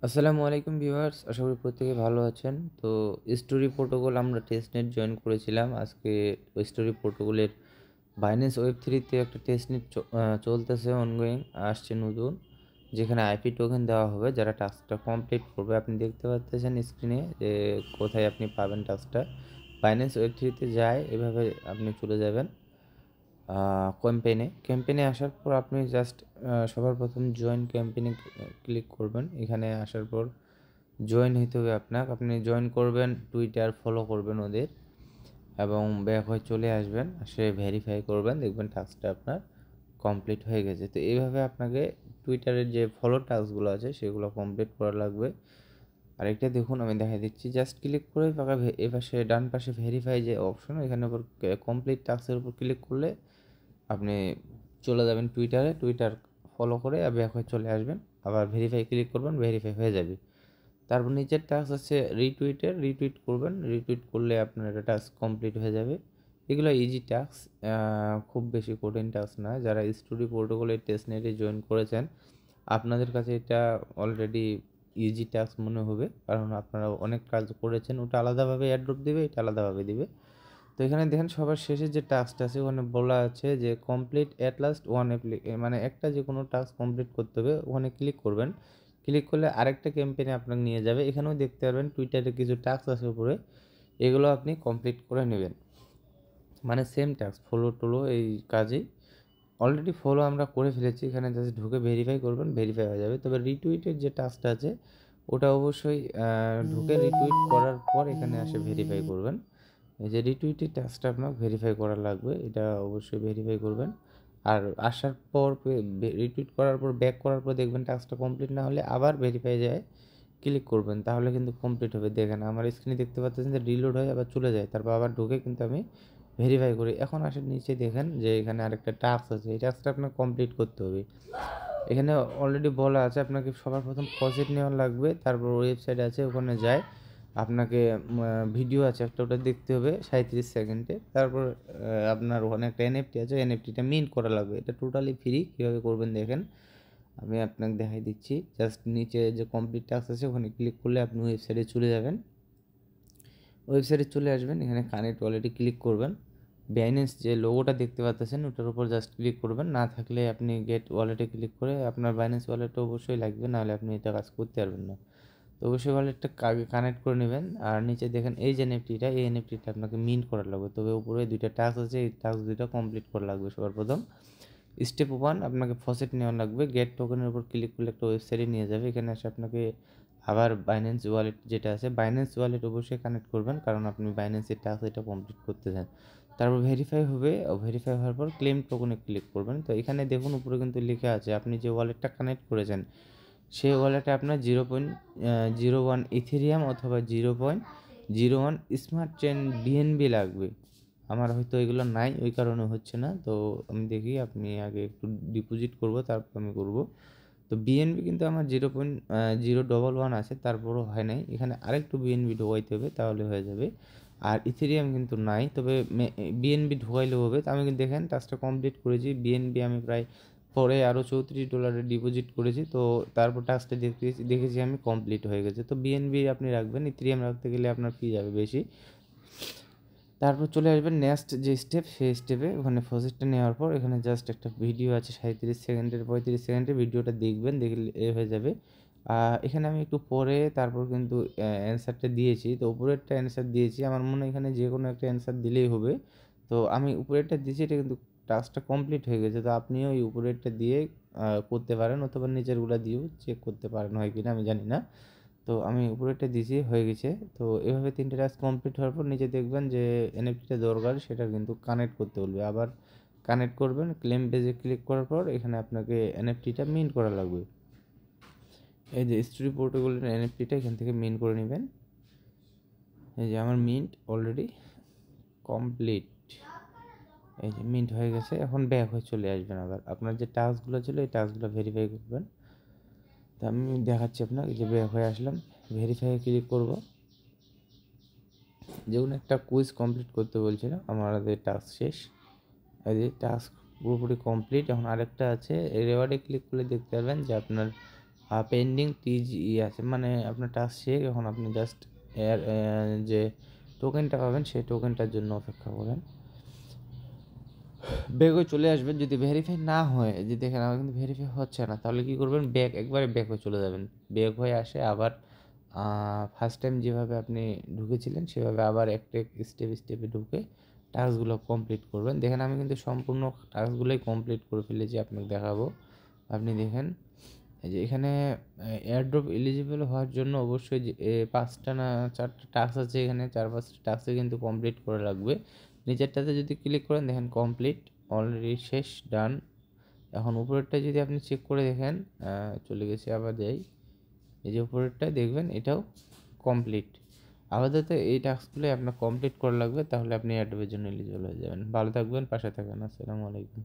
আসসালামু আলাইকুম ভিউয়ার্স, আশা করি প্রত্যেকে ভালো আছেন। তো স্টোরি প্রোটোকল আমরা টেস্টনেট জয়েন করেছিলাম। আজকে ওই স্টোরি প্রোটোকলের বাইন্যান্স ওয়েব3 তে একটা টেস্টনেট চলতেছে, অনগোয়িং আসছে নতুন, যেখানে আইপি টোকেন দেওয়া হবে যারা টাস্কটা কমপ্লিট করবে। আপনি দেখতে পাচ্ছেন স্ক্রিনে যে কোথায় আপনি পাবেন টাস্কটা। বাইন্যান্স ওয়েব3-তে যায়, এভাবে আপনি চলে যাবেন ক্যাম্পেইনে আসার পর আপনি জাস্ট সবার প্রথম জয়েন ক্যাম্পেইনে ক্লিক করবেন। এখানে আসার পর জয়েন হইতে হবে আপনি জয়েন করবেন, টুইটার ফলো করবেন ওদের এবং ব্যাক হয়ে চলে আসবেন, সে ভেরিফাই করবেন, দেখবেন টাস্কটা আপনার কমপ্লিট হয়ে গেছে। তো এইভাবে আপনাকে টুইটারের যে ফলো টাস্কগুলো আছে সেগুলো কমপ্লিট করা লাগবে। আরেকটা দেখুন, আমি দেখাই দিচ্ছি, জাস্ট ক্লিক করে এপাশে ডান পাশে ভেরিফাই যে অপশন, এখানে উপর কমপ্লিট টাস্কের উপর ক্লিক করলে আপনি চলে যাবেন টুইটার ফলো করে ব্যাক হয়ে চলে আসবেন, আবার ভেরিফাই ক্লিক করবেন, ভেরিফাই হয়ে যাবে। তারপর নিচের টাস্ক আছে রিটুইট করবেন, রিটুইট করলে আপনার এটা টাস্ক কমপ্লিট হয়ে যাবে। এগুলো ইজি টাস্ক, খুব বেশি কঠিন টাস্ক না। যারা স্টুডি প্রোটোকলের টেস্টনেটে জয়েন করেছেন আপনাদের কাছে এটা অলরেডি ইজি টাস্ক মনে হবে, কারণ আপনারা অনেক কাজ করেছেন। ওটা আলাদাভাবে অ্যাড্রপ দিবে, এটা আলাদাভাবে দিবে। তো এখানে দেখেন সবার শেষে যে টাস্কটা আছে ওখানে বলা আছে যে কমপ্লিট অ্যাট লাস্ট ওয়ান মানে একটা যে কোনো টাস্ক কমপ্লিট করতে হবে, ওখানে ক্লিক করবেন। ক্লিক করলে আরেকটা ক্যাম্পেইনে আপনাকে নিয়ে যাবে। এখানেও দেখতে পারবেন টুইটারে কিছু টাস্ক আছে উপরে, এগুলো আপনি কমপ্লিট করে নেবেন। মানে সেম টাস্ক, ফলো টলো এই কাজেই অলরেডি ফলো আমরা করে ফেলেছি। এখানে জাস্ট ঢুকে ভেরিফাই করবেন, ভেরিফাই হয়ে যাবে। তবে রিটুইটের যে টাস্কটা আছে ওটা অবশ্যই ঢুকে রিটুইট করার পর এখানে আসে ভেরিফাই করবেন। এই যে রিটুইটের টাস্কটা আপনার ভেরিফাই করা লাগবে, এটা অবশ্যই ভেরিফাই করবেন। আর আসার পর রিটুইট করার পর ব্যাক করার পর দেখবেন টাস্কটা কমপ্লিট না হলে আবার ভেরিফাই যায় ক্লিক করবেন, তাহলে কিন্তু কমপ্লিট হবে। দেখেন আমার স্ক্রিনে দেখতে পাচ্ছেন যে রিলোড হয় আবার চলে যায়, তারপর আবার ঢুকে কিন্তু আমি ভেরিফাই করি। এখন আসেন নিচে দেখেন যে এখানে আরেকটা টাস্ক আছে, এই টাস্কটা আপনার কমপ্লিট করতে হবে। এখানে অলরেডি বলা আছে আপনাকে সবার প্রথম পজিট নেওয়া লাগবে, তারপর ওয়েবসাইট আছে ওখানে যায় আপনাকে ভিডিও আছে একটা, ওটা দেখতে হবে 37 সেকেন্ডে। তারপর আপনার ওখানে একটা এনএফটি আছে, এনএফটিটা মিন্ট করা লাগবে। এটা টোটালি ফ্রি। কীভাবে করবেন দেখেন, আমি আপনাকে দেখাই দিচ্ছি। জাস্ট নিচে যে কমপ্লিট টাস্ক আছে ওখানে ক্লিক করলে আপনি ওয়েবসাইটে চলে যাবেন। ওয়েবসাইটে চলে আসবেন, এখানে কানেক্ট ওয়ালেটে ক্লিক করবেন। বাইন্যান্স যে লোগোটা দেখতে পাচ্ছেন ওটার উপর জাস্ট ক্লিক করবেন। না থাকলে আপনি গেট ওয়ালেটে ক্লিক করে আপনার বাইন্যান্স ওয়ালেটটা অবশ্যই লাগবে, নাহলে আপনি এটা কাজ করতে পারবেন না। তো অবশ্যই ওয়ালেটটা কানেক্ট করে নেবেন। আর নিচে দেখেন এই যে এনএফটিটা, এই এনএফটিটা আপনাকে মিন্ট করা লাগবে। তবে উপরে দুইটা টাস্ক আছে, এই টাস্ক দুইটা কমপ্লিট করা লাগবে। সবার প্রথম স্টেপ 1 আপনাকে ফসেট নেওয়া লাগবে। গেট টোকেনের উপর ক্লিক করলে একটা ওয়েবসাইটে নিয়ে যাবে। এখানে এসে আপনাকে আবার বাইন্যান্স ওয়ালেট যেটা আছে, বাইন্যান্স ওয়ালেট অবশ্যই কানেক্ট করবেন, কারণ আপনি বাইন্যান্সের টাস্ক এটা কমপ্লিট করতে চান। তারপর ভেরিফাই হবে, ভেরিফাই হওয়ার পর ক্লেম টোকেনে ক্লিক করবেন। তো এখানে দেখুন উপরে কিন্তু লেখা আছে আপনি যে ওয়ালেটটা কানেক্ট করেছেন সেই ওয়ালেটে আপনার 0.01 ইথেরিয়াম অথবা 0.01 স্মার্ট চেন বিএনবি লাগবে। আমার হয়তো এগুলো নাই, ওই কারণে হচ্ছে না। তো আমি দেখি, আপনি আগে একটু ডিপোজিট করব, তারপর আমি করব। তো বিএনবি কিন্তু আমার 0.011 আছে, তারপরও হয় নাই। এখানে আরেকটু বিএনবি ঢোকাইতে হবে, তাহলে হয়ে যাবে। আর ইথেরিয়াম কিন্তু নাই, তবে বিএনবি ঢোকাইলেও হবে। তো আমি কিন্তু দেখেন টাস্কটা কমপ্লিট করেছি। বিএনবি আমি প্রায় পরে আরও $34 ডিপোজিট করেছি। তো তারপর টাস্কটা দেখেছি আমি কমপ্লিট হয়ে গেছে। তো বিএনবি আপনি রাখবেন, ইথেরিয়াম রাখতে গেলে আপনার ফি যাবে বেশি। তারপর চলে আসবেন নেক্সট যে স্টেপ, সেই স্টেপে ওখানে প্রসেসটা নেওয়ার পর এখানে জাস্ট একটা ভিডিও আছে 37 সেকেন্ডের 35 সেকেন্ডের, ভিডিওটা দেখবেন, দেখলে এ হয়ে যাবে। এখানে আমি একটু পরে তারপর কিন্তু অ্যান্সারটা দিয়েছি। তো উপরেরটা অ্যান্সার দিয়েছি, আমার মনে হয় এখানে যে কোনো একটা অ্যান্সার দিলেই হবে। তো আমি উপরেরটা দিয়েছি, এটা কিন্তু টাস্কটা কমপ্লিট হয়ে গেছে। তো আপনিও এই উপরেরটা দিয়ে করতে পারেন, অথবা নিচেরগুলো দিয়েও চেক করতে পারেন হয় কিনা আমি জানি না। তো আমি উপরেরটা দিয়েছি, হয়ে গেছে। তো এভাবে 3টে টাস্ক কমপ্লিট হওয়ার পর নিচে দেখবেন যে এনএফটিটা দরকার, সেটা কিন্তু কানেক্ট করতে বলবে। আবার কানেক্ট করবেন, ক্লেম পেজে ক্লিক করার পর এখানে আপনাকে এনএফটিটা মিন্ট করা লাগবে। এই যে স্টোরি প্রোটোকলের এনএফটিটা এখান থেকে মিন্ট করে নেবেন। এই যে আমার মিন্ট অলরেডি কমপ্লিট, এই যে মিন্ট হয়ে গেছে। এখন ব্যাক হয়ে চলে আসবেন, আবার আপনার যে টাস্কগুলো ছিল এই টাস্কগুলো ভেরিফাই করবেন। তো আমি দেখাচ্ছি আপনাকে, যে ব্যাক হয়ে আসলাম, ভেরিফাই ক্লিক করব। যেমন একটা কুইজ কমপ্লিট করতে বলছিল, আমাদের টাস্ক শেষ। এই যে টাস্ক পুরোপুরি কমপ্লিট। এখন আরেকটা আছে, এই রেওয়ার্ডে ক্লিক করলে দেখতে পারবেন যে আপনার পেন্ডিং টিজি আছে, মানে আপনার টাস্ক শেষ, এখন আপনি জাস্ট এর যে টোকেনটা পাবেন সেই টোকেনটার জন্য অপেক্ষা করেন। ব্যাক হয়ে চলে আসবেন। যদি ভেরিফাই না হয়, যদি দেখেন আমার কিন্তু ভেরিফাই হচ্ছে না, তাহলে কী করবেন, একবারে ব্যাক হয়ে চলে যাবেন। ব্যাক হয়ে আসে আবার ফার্স্ট টাইম যেভাবে আপনি ঢুকেছিলেন সেভাবে আবার একটা স্টেপে ঢুকে টাস্কগুলো কমপ্লিট করবেন। দেখেন আমি কিন্তু সম্পূর্ণ টাস্কগুলোই কমপ্লিট করে ফেলেছি, আপনাকে দেখাবো। আপনি দেখেন এই যে এখানে এয়ারড্রপ এলিজিবল হওয়ার জন্য অবশ্যই যে 5টা না 4টা টাস্ক আছে, এখানে 4-5টা টাস্কে কিন্তু কমপ্লিট করে রাখবে। নিচেরটাতে যদি ক্লিক করেন দেখেন কমপ্লিট অলরেডি শেষ, ডান। এখন উপরেরটা যদি আপনি চেক করে দেখেন, চলে গেছে, আবার যাই, এই যে উপরেরটা দেখবেন এটাও কমপ্লিট। আপাতত এই টাস্কগুলোই আপনার কমপ্লিট করা লাগবে, তাহলে আপনি এয়ারড্রপের জন্য এলিজিবল হয়ে যাবেন। ভালো থাকবেন, পাশে থাকবেন। আসসালামু আলাইকুম।